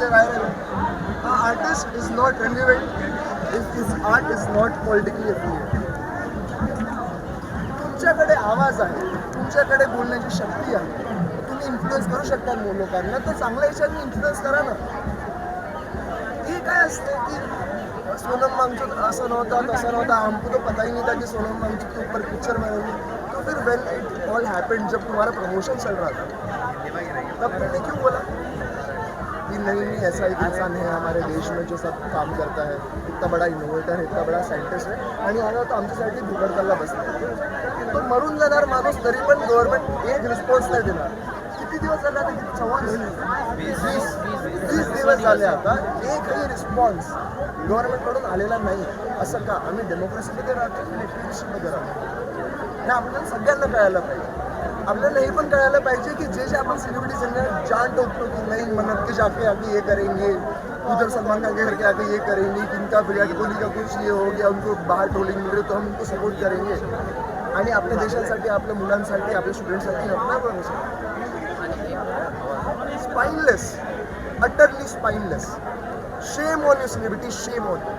An artist is not relevant if his art is not politically affiliated. तुमच्याकडे आवाज आहे, तुमच्याकडे बोलण्याची शक्ती आहे, तुम्ही इन्फ्लुएन्स करू शकता लोकांना, तर चांगल्या याच्याने इन्फ्लुएन्स करा ना. हे काय असते की सोनम वांगचुक ऐसा नहोता तसा नहोता, हमको तो पता ही नहीं था कि सोनम वांगचुक के ऊपर पिक्चर बनेगी. तो फिर वेन इट ऑल हैपेंड, जब तुम्हारा प्रमोशन चल रहा था, तब तुमने क्यों बोला कि नहीं ऐसा एक इंसान है हमारे देश में जो सब काम करता है, इतना बड़ा इनोवेटर है, इतना बड़ा सायंटिस्ट है, आणि आला तो आमच्यासाठी भुगडताला बसला. तो मरून जाणार माणूस, तरी पण गव्हर्नमेंट एक रिस्पॉन्स नाही देणार. किती दिवस झाले आता? किती 20 दिवस झाले आता, एकही रिस्पॉन्स गव्हर्नमेंटकडून आलेला नाही. असं का? आम्ही डेमोक्रेसीमध्ये राहतो की डिक्टेटरशिपमध्ये राहतो? हे आपल्याला सगळ्यांना कळायला पाहिजे. आपल्याला हे पण कळायला पाहिजे की जे आपण सेलिब्रिटीज हैं जान टोकतो की नहीं मन्नत के जाके आके ये करेंगे, उधर सलमान खान के घर के आके ये करेंगे, इनका विराट कोहली का कुछ ये हो गया, उनको बाहर ट्रोलिंग मिल रही तो हम उनको सपोर्ट करेंगे. आणि आपल्या देशासाठी, आपल्या मुलांसाठी, आपल्या स्टुडंटसाठी नाही. Spineless, utterly spineless. Shame on you celebrity, shame on you.